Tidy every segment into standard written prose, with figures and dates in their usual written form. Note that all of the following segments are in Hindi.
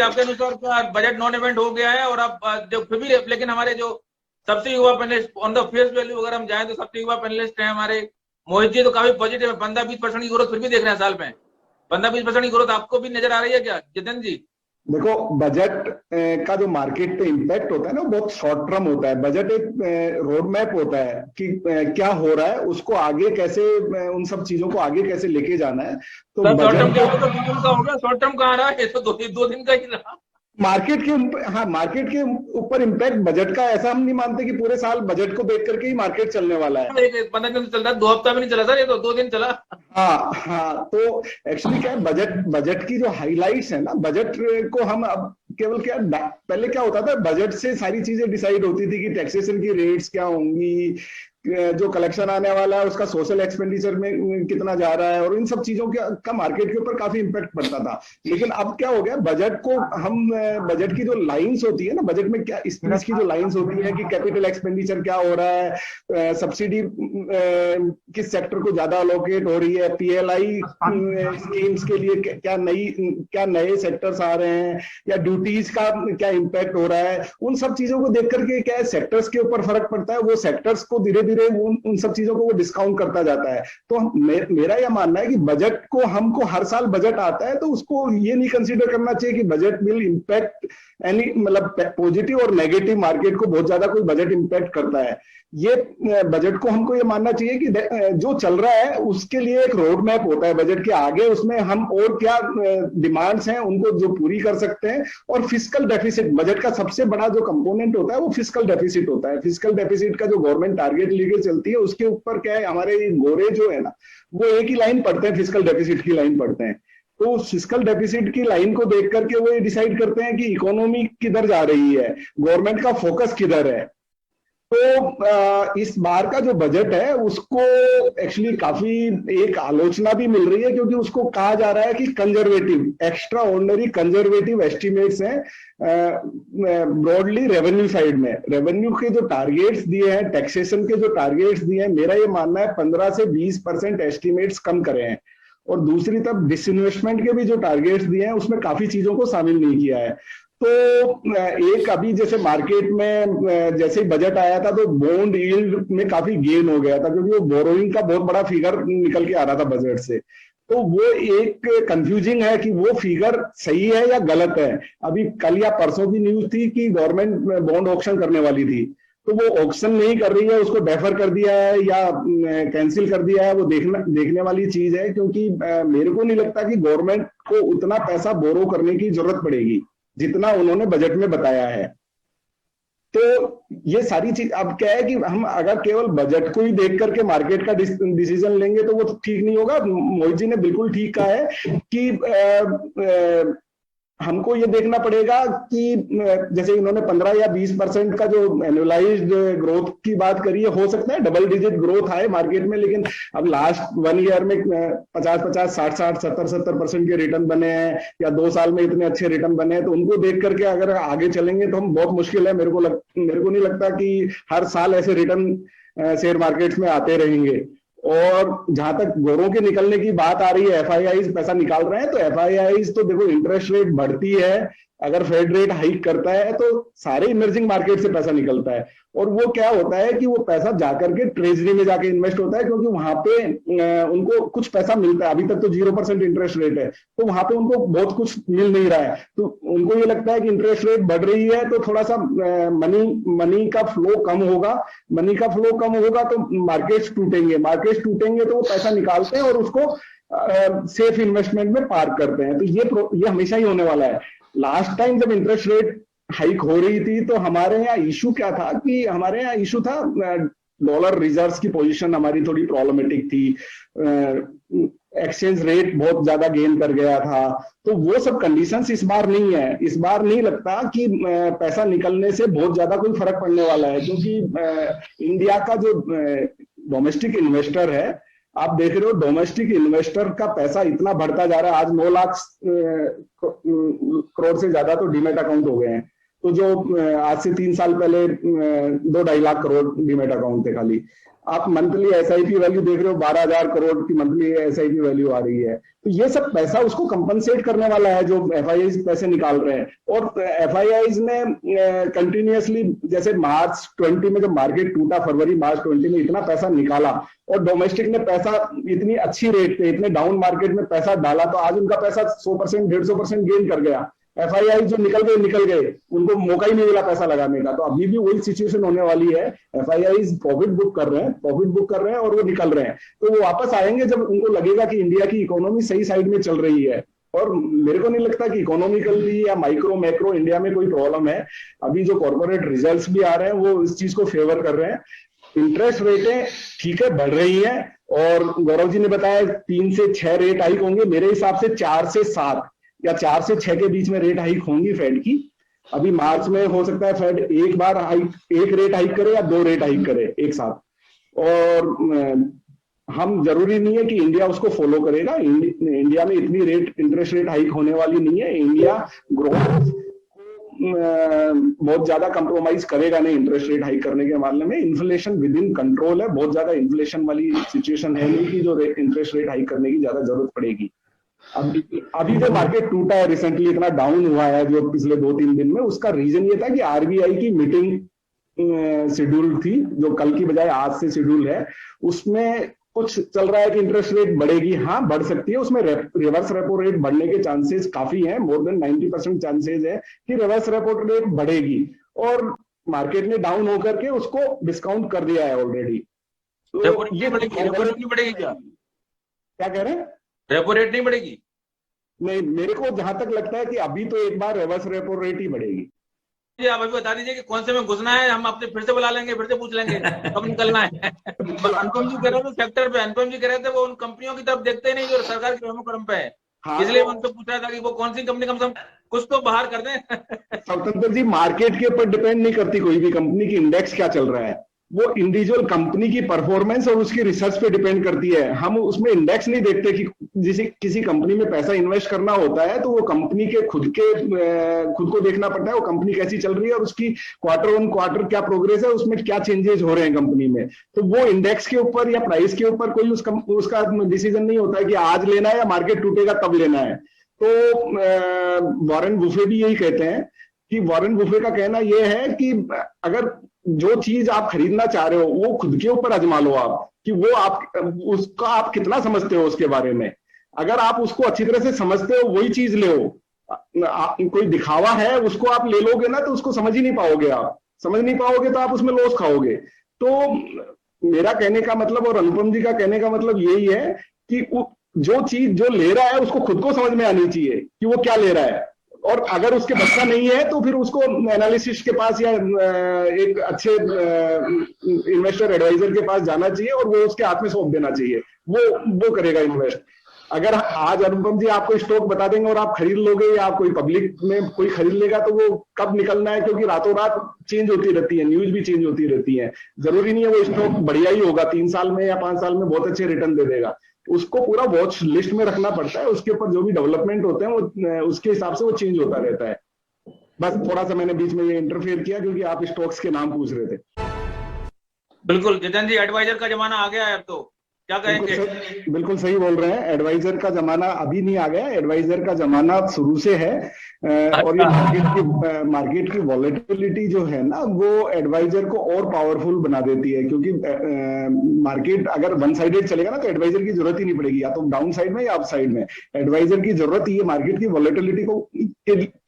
आपके अनुसार क्या बजट नॉन इवेंट हो गया है? और आप जो फिर भी, लेकिन हमारे जो सबसे युवा panelist on the face value अगर हम जाएं तो सबसे युवा पैनलिस्ट है हमारे मोहित जी, तो काफी पॉजिटिव है। 15-20% की ग्रोथ फिर भी देख रहे हैं साल में। 15-20% की ग्रोथ आपको भी नजर आ रही है क्या जितेंद्र जी? देखो, बजट का जो मार्केट पे इम्पैक्ट होता है ना, बहुत शॉर्ट टर्म होता है। बजट एक रोड मैप होता है कि क्या हो रहा है, उसको आगे कैसे, उन सब चीजों को आगे कैसे लेके जाना है। तो सर शॉर्ट टर्म बजट क्या को हो तो 2 दिन का हो गया, शॉर्ट टर्म कहाँ रहा? ये तो 2 दिन का ही रहा। मार्केट के ऊपर इम्पैक्ट बजट का ऐसा हम नहीं मानते कि पूरे साल बजट को देख करके ही मार्केट चलने वाला है। एक 15 दिन चल रहा है, 2 हफ्ता भी नहीं चला सर, ये तो 2 दिन चला। हाँ हाँ, तो एक्चुअली क्या है, बजट बजट की जो हाइलाइट्स है ना, बजट को हम अब केवल क्या, पहले क्या होता था, बजट से सारी चीजें डिसाइड होती थी कि टैक्सेशन की रेट्स क्या होंगी, जो कलेक्शन आने वाला है उसका सोशल एक्सपेंडिचर में कितना जा रहा है, और इन सब चीजों का मार्केट के ऊपर काफी इंपैक्ट पड़ता था। लेकिन अब क्या हो गया, बजट को हम, बजट की जो लाइंस होती है ना, बजट में क्या स्पीच की जो लाइंस होती है कि कैपिटल एक्सपेंडिचर क्या हो रहा है, सब्सिडी किस सेक्टर को ज्यादा अलोकेट हो रही है, पीएलआई स्कीम्स के लिए क्या नए सेक्टर्स आ रहे हैं, या ड्यूटीज का क्या इम्पैक्ट हो रहा है, उन सब चीजों को देख करके क्या है, सेक्टर्स के ऊपर फर्क पड़ता है। वो सेक्टर्स को धीरे धीरे उन सब चीजों को वो डिस्काउंट करता जाता है। तो मेरा यह मानना है कि बजट को, हमको हर साल बजट आता है तो उसको ये नहीं कंसीडर करना चाहिए कि बजट विल इम्पैक्ट एनी, मतलब पॉजिटिव और नेगेटिव मार्केट को बहुत ज्यादा कोई बजट इम्पैक्ट करता है। ये बजट को हमको ये मानना चाहिए कि जो चल रहा है उसके लिए एक रोड मैप होता है बजट के आगे, उसमें हम और क्या डिमांड्स हैं उनको जो पूरी कर सकते हैं। और फिस्कल डेफिसिट, बजट का सबसे बड़ा जो कंपोनेंट होता है वो फिस्कल डेफिसिट होता है। फिस्कल डेफिसिट का जो गवर्नमेंट टारगेट लेके चलती है उसके ऊपर क्या है, हमारे गोरे जो है ना, वो एक ही लाइन पढ़ते हैं, फिस्कल डेफिसिट की लाइन पढ़ते हैं। तो फिस्कल डेफिसिट की लाइन को देख करके वो ये डिसाइड करते हैं कि इकोनॉमी किधर जा रही है, गवर्नमेंट का फोकस किधर है। तो इस बार का जो बजट है उसको एक्चुअली काफी एक आलोचना भी मिल रही है, क्योंकि उसको कहा जा रहा है कि conservative, extra ordinary conservative estimates हैं ब्रॉडली रेवेन्यू साइड में। रेवेन्यू के जो टारगेट्स दिए हैं, टैक्सेशन के जो टारगेट्स दिए हैं, मेरा ये मानना है 15 से 20% एस्टिमेट्स कम करे हैं। और दूसरी तरफ डिसइन्वेस्टमेंट के भी जो टारगेट्स दिए हैं उसमें काफी चीजों को शामिल नहीं किया है। तो एक अभी जैसे मार्केट में जैसे ही बजट आया था तो बॉन्ड यील्ड में काफी गेन हो गया था, क्योंकि वो बोरोइंग का बहुत बड़ा फिगर निकल के आ रहा था बजट से। तो वो एक कंफ्यूजिंग है कि वो फिगर सही है या गलत है। अभी कल या परसों की न्यूज थी कि गवर्नमेंट बॉन्ड ऑक्शन करने वाली थी, तो वो ऑक्शन नहीं कर रही है, उसको डेफर कर दिया है या कैंसिल कर दिया है, वो देखने वाली चीज है। क्योंकि मेरे को नहीं लगता कि गवर्नमेंट को उतना पैसा बोरो करने की जरूरत पड़ेगी जितना उन्होंने बजट में बताया है। तो ये सारी चीज, अब क्या है कि हम अगर केवल बजट को ही देख करके मार्केट का डिसीजन लेंगे तो वो ठीक नहीं होगा। मोहित जी ने बिल्कुल ठीक कहा है कि हमको ये देखना पड़ेगा कि जैसे इन्होंने 15 या 20% का जो एनुअलाइज्ड ग्रोथ की बात करी है, हो सकता है डबल डिजिट ग्रोथ आए मार्केट में, लेकिन अब लास्ट 1 ईयर में 50-50, 60-60, 70-70% के रिटर्न बने हैं, या 2 साल में इतने अच्छे रिटर्न बने हैं, तो उनको देख करके अगर आगे चलेंगे तो हम, बहुत मुश्किल है। मेरे को नहीं लगता कि हर साल ऐसे रिटर्न शेयर मार्केट में आते रहेंगे। और जहां तक गोरों के निकलने की बात आ रही है, एफआईआईज पैसा निकाल रहे हैं, तो एफआईआईज तो देखो, इंटरेस्ट रेट बढ़ती है, अगर फेड रेट हाइक करता है तो सारे इमर्जिंग मार्केट से पैसा निकलता है। और वो क्या होता है कि वो पैसा जाकर के ट्रेजरी में जाके इन्वेस्ट होता है, क्योंकि वहां पे उनको कुछ पैसा मिलता है। अभी तक तो 0% इंटरेस्ट रेट है, तो वहां पे उनको बहुत कुछ मिल नहीं रहा है। तो उनको ये लगता है कि इंटरेस्ट रेट बढ़ रही है तो थोड़ा सा मनी का फ्लो कम होगा। मनी का फ्लो कम होगा तो मार्केट्स टूटेंगे तो वो पैसा निकालते हैं और उसको सेफ इन्वेस्टमेंट में पार्क करते हैं। तो ये हमेशा ही होने वाला है। लास्ट टाइम जब इंटरेस्ट रेट हाइक हो रही थी तो हमारे यहाँ इशू क्या था कि हमारे यहाँ इशू था डॉलर रिजर्व्स की पोजीशन हमारी थोड़ी प्रॉब्लमेटिक थी, एक्सचेंज रेट बहुत ज्यादा गेन कर गया था। तो वो सब कंडीशंस इस बार नहीं है। इस बार नहीं लगता कि पैसा निकलने से बहुत ज्यादा कोई फर्क पड़ने वाला है, क्योंकि इंडिया का जो डोमेस्टिक इन्वेस्टर है, आप देख रहे हो डोमेस्टिक इन्वेस्टर का पैसा इतना बढ़ता जा रहा है। आज 9 लाख करोड़ से ज्यादा तो डीमेट अकाउंट हो गए हैं। तो जो आज से 3 साल पहले 2-2.5 लाख करोड़ डीमेट अकाउंट थे खाली। आप मंथली एसआईपी वैल्यू देख रहे हो, 12,000 करोड़ की मंथली एसआईपी वैल्यू आ रही है। तो ये सब पैसा उसको कंपनसेट करने वाला है जो एफआईआईज पैसे निकाल रहे हैं। और एफआईआईज ने कंटिन्यूअसली, जैसे मार्च 20 में जब मार्केट टूटा, फरवरी मार्च 20 में इतना पैसा निकाला और डोमेस्टिक ने पैसा इतनी अच्छी रेट पे इतने डाउन मार्केट में पैसा डाला, तो आज उनका पैसा 100% 150% गेन कर गया। एफआईआई जो निकल गए, उनको मौका ही नहीं मिला पैसा लगाने का। तो अभी भी वही सिचुएशन होने वाली है। एफआईआई प्रॉफिट बुक कर रहे हैं और वो निकल रहे हैं। तो वो वापस आएंगे जब उनको लगेगा कि इंडिया की इकोनॉमी सही साइड में चल रही है। और मेरे को नहीं लगता कि इकोनॉमिकली या माइक्रो मैक्रो इंडिया में कोई प्रॉब्लम है। अभी जो कॉर्पोरेट रिजल्ट्स भी आ रहे हैं वो इस चीज को फेवर कर रहे हैं। इंटरेस्ट रेटें ठीक है बढ़ रही हैं, और गौरव जी ने बताया 3 से 6 रेट हाइक होंगे। मेरे हिसाब से 4 से 7 या 4 से 6 के बीच में रेट हाइक होंगी फेड की। अभी मार्च में हो सकता है फेड एक रेट हाइक करे या 2 रेट हाइक करे एक साथ। और हम जरूरी नहीं है कि इंडिया उसको फॉलो करेगा। इंडिया में इतनी इंटरेस्ट रेट हाइक होने वाली नहीं है। इंडिया ग्रोथ बहुत ज्यादा कंप्रोमाइज करेगा नहीं इंटरेस्ट रेट हाइक करने के मामले में। इन्फ्लेशन विद इन कंट्रोल है, बहुत ज्यादा इन्फ्लेशन वाली सिचुएशन है नहीं कि जो इंटरेस्ट रेट हाइक करने की ज्यादा जरूरत पड़ेगी। अभी जो मार्केट टूटा है रिसेंटली, इतना डाउन हुआ है जो पिछले 2-3 दिन में, उसका रीजन ये था कि आरबीआई की मीटिंग शेड्यूल थी जो कल की बजाय आज से शेड्यूल है। उसमें कुछ चल रहा है कि इंटरेस्ट रेट बढ़ेगी। हाँ, बढ़ सकती है। उसमें रिवर्स रेपो रेट बढ़ने के चांसेस काफी हैं। मोर देन 90% चांसेस है कि रिवर्स रेपो रेट बढ़ेगी। और मार्केट ने डाउन होकर के उसको डिस्काउंट कर दिया है ऑलरेडी। तो रेपो रेट नहीं बढ़ेगी क्या? क्या कह रहे हैं? रेपो रेट नहीं बढ़ेगी? नहीं, मेरे को जहां तक लगता है कि अभी तो एक बार रिवर्स रेपो रेट ही बढ़ेगी। आप अभी बता दीजिए कि कौन से में घुसना है, हम अपने फिर से बुला लेंगे, फिर से पूछ लेंगे कब निकलना है। अनुपम जी कह रहे थे सेक्टर पे, अनुपम जी कह रहे थे वो उन कंपनियों की तरफ देखते ही नहीं जो सरकार के क्रम पे है। हाँ, इसलिए उनसे पूछ रहा था कि वो कौन सी कंपनी कम से कम कुछ तो बाहर कर दें। स्वतंत्र जी, मार्केट के ऊपर डिपेंड नहीं करती कोई भी कंपनी की इंडेक्स क्या चल रहा है। वो इंडिविजुअल कंपनी की परफॉर्मेंस और उसकी रिसर्च पे डिपेंड करती है। हम उसमें इंडेक्स नहीं देखते कि जिसे किसी कंपनी में पैसा इन्वेस्ट करना होता है तो वो कंपनी के खुद को देखना पड़ता है वो कंपनी कैसी चल रही है और उसकी क्वार्टर ऑन क्वार्टर क्या प्रोग्रेस है, उसमें क्या चेंजेस हो रहे हैं कंपनी में। तो वो इंडेक्स के ऊपर या प्राइस के ऊपर कोई उसका डिसीजन नहीं होता है कि आज लेना है या मार्केट टूटेगा तब लेना है। तो वॉरेन बुफे भी यही कहते हैं कि वॉरेन बुफे का कहना यह है कि अगर जो चीज आप खरीदना चाह रहे हो वो खुद के ऊपर आजमा लो आप, कि वो उसका आप कितना समझते हो उसके बारे में। अगर आप उसको अच्छी तरह से समझते हो वही चीज ले हो। कोई दिखावा है उसको आप ले लोगे ना तो उसको समझ ही नहीं पाओगे। आप समझ नहीं पाओगे तो आप उसमें लॉस खाओगे। तो मेरा कहने का मतलब और अनुपम जी का कहने का मतलब यही है कि जो चीज जो ले रहा है उसको खुद को समझ में आनी चाहिए कि वो क्या ले रहा है। और अगर उसके बस का नहीं है तो फिर उसको एनालिसिस के पास या एक अच्छे इन्वेस्टर एडवाइजर के पास जाना चाहिए और वो उसके हाथ में सौंप देना चाहिए। वो करेगा इन्वेस्ट। अगर आज अनुपम जी आपको स्टॉक बता देंगे और आप खरीद लोगे या कोई पब्लिक में कोई खरीद लेगा तो वो कब निकलना है, क्योंकि रातों रात चेंज होती रहती है, न्यूज भी चेंज होती रहती है। जरूरी नहीं है वो स्टॉक बढ़िया ही होगा, 3 साल में या 5 साल में बहुत अच्छे रिटर्न दे देगा। उसको पूरा वॉच लिस्ट में रखना पड़ता है। उसके ऊपर जो भी डेवलपमेंट होते हैं वो उसके हिसाब से वो चेंज होता रहता है। बस थोड़ा सा मैंने बीच में ये इंटरफेयर किया क्योंकि आप स्टॉक्स के नाम पूछ रहे थे। बिल्कुल जितेंद्र जी, एडवाइजर का जमाना आ गया है अब तो, क्या कहेंगे? बिल्कुल सही बोल रहे हैं। एडवाइजर का जमाना अभी नहीं आ गया, एडवाइजर का जमाना शुरू से है। और ये मार्केट की वॉलेटिलिटी जो है ना वो एडवाइजर को और पावरफुल बना देती है। क्योंकि मार्केट अगर वन साइडेड चलेगा ना तो एडवाइजर की जरूरत ही नहीं पड़ेगी, या तो डाउन साइड में या अप साइड में। एडवाइजर की जरूरत ये मार्केट की वॉलेटिलिटी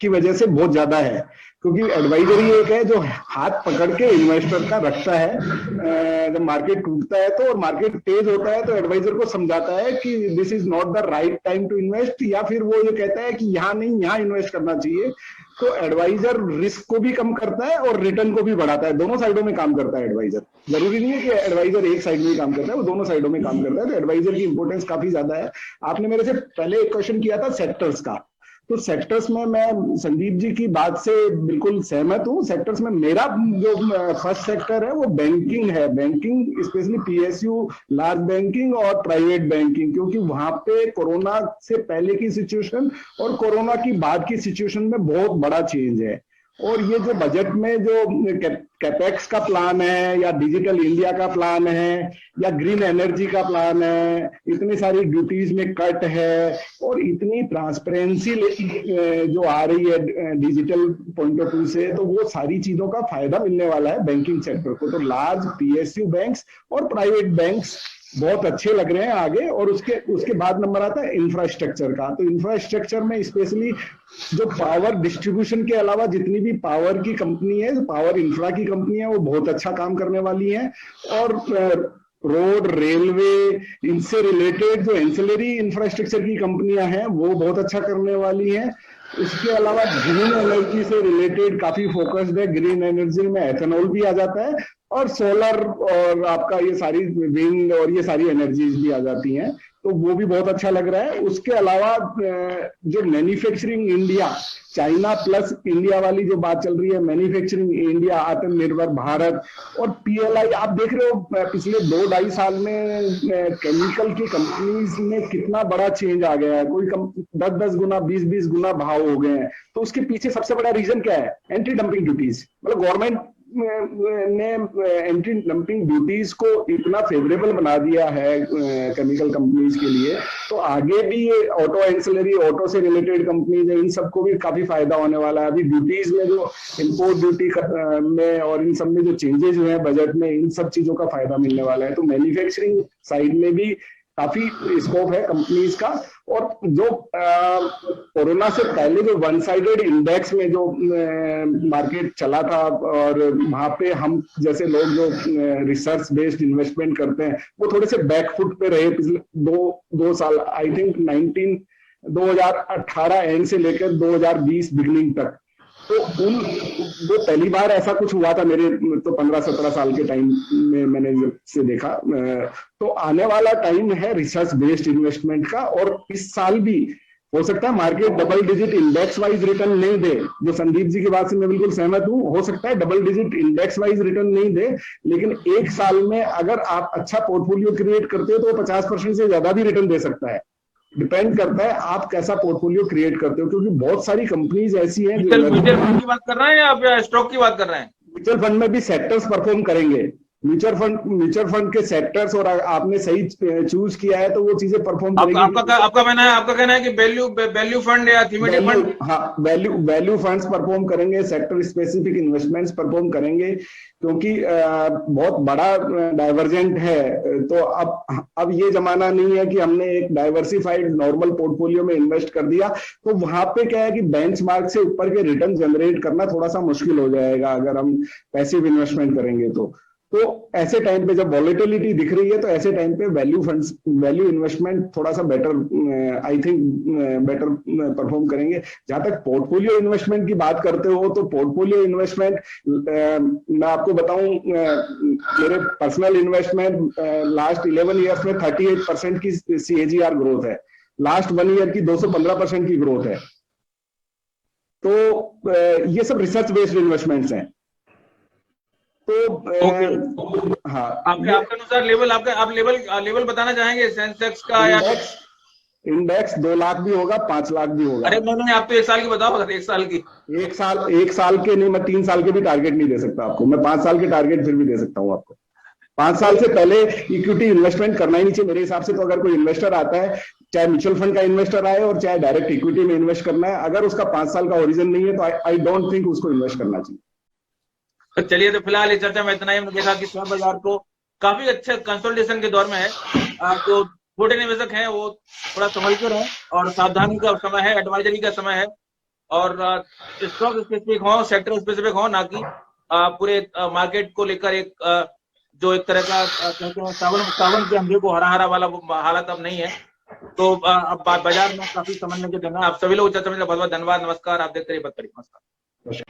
की वजह से बहुत ज्यादा है, क्योंकि एडवाइजर ही एक है जो हाथ पकड़ के इन्वेस्टर का रखता है। जब मार्केट टूटता है तो और मार्केट तेज होता है तो एडवाइजर को समझाता है कि this is not the right time to invest, या फिर वो ये कहता है कि यहाँ नहीं यहाँ इन्वेस्ट करना चाहिए। तो एडवाइजर रिस्क को भी कम करता है और रिटर्न को भी बढ़ाता है। दोनों साइडों में काम करता है एडवाइजर। जरूरी नहीं है कि एडवाइजर एक साइड में ही काम करता है, वो दोनों साइडों में काम करता है। तो एडवाइजर की इंपॉर्टेंस काफी ज्यादा है। आपने मेरे से पहले एक क्वेश्चन किया था सेक्टर्स का, तो सेक्टर्स में मैं संदीप जी की बात से बिल्कुल सहमत हूँ। सेक्टर्स में मेरा जो फर्स्ट सेक्टर है वो बैंकिंग है। Banking specially PSU, large banking और प्राइवेट बैंकिंग, क्योंकि वहां पे कोरोना से पहले की सिचुएशन और कोरोना की बाद की सिचुएशन में बहुत बड़ा चेंज है। और ये जो बजट में जो कैपेक्स का प्लान है या डिजिटल इंडिया का प्लान है या ग्रीन एनर्जी का प्लान है, इतनी सारी ड्यूटीज में कट है और इतनी ट्रांसपेरेंसी जो आ रही है डिजिटल पॉइंट ऑफ व्यू से, तो वो सारी चीजों का फायदा मिलने वाला है बैंकिंग सेक्टर को। तो लार्ज पीएसयू बैंक्स और प्राइवेट बैंक्स बहुत अच्छे लग रहे हैं आगे। और उसके बाद नंबर आता है इंफ्रास्ट्रक्चर का। तो इंफ्रास्ट्रक्चर में स्पेशली जो पावर डिस्ट्रीब्यूशन के अलावा जितनी भी पावर की कंपनी है, पावर इंफ्रा की कंपनी है, वो बहुत अच्छा काम करने वाली है। और रोड, रेलवे, इनसे रिलेटेड जो एंसिलरी इंफ्रास्ट्रक्चर की कंपनियां हैं वो बहुत अच्छा करने वाली हैं। इसके अलावा ग्रीन एनर्जी से रिलेटेड काफी फोकस्ड है। ग्रीन एनर्जी में एथेनॉल भी आ जाता है और सोलर और आपका ये सारी विंड और ये सारी एनर्जीज भी आ जाती हैं, तो वो भी बहुत अच्छा लग रहा है। उसके अलावा जो manufacturing India, China plus India वाली जो बात चल रही है, मैन्युफैक्चरिंग इंडिया, आत्मनिर्भर भारत और पीएलआई, आप देख रहे हो पिछले 2-2.5 साल में केमिकल की कंपनीज में कितना बड़ा चेंज आ गया है। कोई 10-10 गुना, 20-20 गुना भाव हो गए हैं। तो उसके पीछे सबसे बड़ा रीजन क्या है? Anti dumping duties. मतलब गवर्नमेंट ने एंटी डंपिंग ड्यूटीज को इतना फेवरेबल बना दिया है केमिकल कंपनीज के लिए, तो आगे भी ये ऑटो एंसिलरी, ऑटो से रिलेटेड कंपनीज है, इन सबको भी काफी फायदा होने वाला है। अभी ड्यूटीज में जो इंपोर्ट ड्यूटी में और इन सब में जो चेंजेस हुए हैं बजट में, इन सब चीजों का फायदा मिलने वाला है। तो मैन्युफैक्चरिंग साइड में भी काफी स्कोप है कंपनीज का। और जो कोरोना से पहले जो वन साइडेड इंडेक्स में जो मार्केट चला था और वहां पे हम जैसे लोग जो रिसर्च बेस्ड इन्वेस्टमेंट करते हैं वो थोड़े से बैकफुट पे रहे पिछले दो साल। आई थिंक 2018 एंड से लेकर 2020 बिगनिंग तक। तो वो पहली बार ऐसा कुछ हुआ था मेरे तो 15-17 साल के टाइम में मैंने से देखा। तो आने वाला टाइम है रिसर्च बेस्ड इन्वेस्टमेंट का। और इस साल भी हो सकता है market double digit index wise return नहीं दे, जो संदीप जी की बात से मैं बिल्कुल सहमत हूं। हो सकता है double digit index wise return नहीं दे, लेकिन एक साल में अगर आप अच्छा पोर्टफोलियो क्रिएट करते हो तो 50% से ज्यादा भी रिटर्न दे सकता है। डिपेंड करता है आप कैसा पोर्टफोलियो क्रिएट करते हो, क्योंकि बहुत सारी कंपनीज ऐसी हैं। म्यूचुअल फंड की बात कर रहे हैं या आप स्टॉक की बात कर रहे हैं? म्यूचुअल फंड में भी सेक्टर्स परफॉर्म करेंगे। म्यूचुअल फंड के सेक्टर्स, और आपने सही चूज किया है तो वो चीजें परफॉर्म करेंगी। आपका कहना है कि वैल्यू फंड या थीमेटिक फंड? हाँ, वैल्यू फंड्स परफॉर्म करेंगे, सेक्टर स्पेसिफिक इन्वेस्टमेंट्स परफॉर्म करेंगे, क्योंकि बहुत बड़ा डाइवर्जेंट है। तो अब ये जमाना नहीं है कि हमने एक डाइवर्सिफाइड नॉर्मल पोर्टफोलियो में इन्वेस्ट कर दिया। तो वहां पे क्या है कि बेंचमार्क से ऊपर के रिटर्न जनरेट करना थोड़ा सा मुश्किल हो जाएगा अगर हम पैसिव इन्वेस्टमेंट करेंगे। तो ऐसे टाइम पे जब वॉलेटिलिटी दिख रही है तो ऐसे टाइम पे वैल्यू इन्वेस्टमेंट थोड़ा सा better, I think better perform करेंगे। जहां तक पोर्टफोलियो इन्वेस्टमेंट की बात करते हो तो पोर्टफोलियो इन्वेस्टमेंट मैं आपको बताऊं, मेरे पर्सनल इन्वेस्टमेंट लास्ट 11 ईयर्स में 38% की CAGR ग्रोथ है। लास्ट 1 ईयर की 215% की ग्रोथ है। तो ये सब रिसर्च बेस्ड इन्वेस्टमेंट्स हैं। तो हाँ, आपके अनुसार लेवल, आप लेवल बताना चाहेंगे सेंसेक्स का? या इंडेक्स 2 लाख भी होगा, 5 लाख भी होगा। अरे नहीं, आप तो 1 साल की बताओ। 1 साल की, 1 साल के नहीं, मैं 3 साल के भी टारगेट नहीं दे सकता आपको। मैं 5 साल के टारगेट फिर भी दे सकता हूँ आपको। 5 साल से पहले इक्विटी इन्वेस्टमेंट करना ही नहीं चाहिए मेरे हिसाब से। तो अगर कोई इन्वेस्टर आता है, चाहे म्यूचुअल फंड का इन्वेस्टर आए और चाहे डायरेक्ट इक्विटी में इन्वेस्ट करना है, अगर उसका 5 साल का ओरिजिन नहीं है तो आई डोंट थिंक उसको इन्वेस्ट करना चाहिए। तो चलिए, तो फिलहाल इस चर्चा में इतना ही। हमने देखा कि शेयर बाजार को काफी अच्छे कंसोलिडेशन के दौर में है। जो छोटे निवेशक हैं वो थोड़ा संभल कर है और सावधानी का समय है, एडवाइजरी का समय है। और स्टॉक स्पेसिफिक हो, सेक्टर स्पेसिफिक हो, ना कि पूरे मार्केट को लेकर एक तरह का कहते हैं सावन के अंधे को हरा हरा वाला हालत अब नहीं है। तो अब बाजार में काफी समझने के देना। आप सभी लोग चर्चा में बहुत बहुत धन्यवाद। नमस्कार। आप देखते रहिए बात करिए। नमस्कार।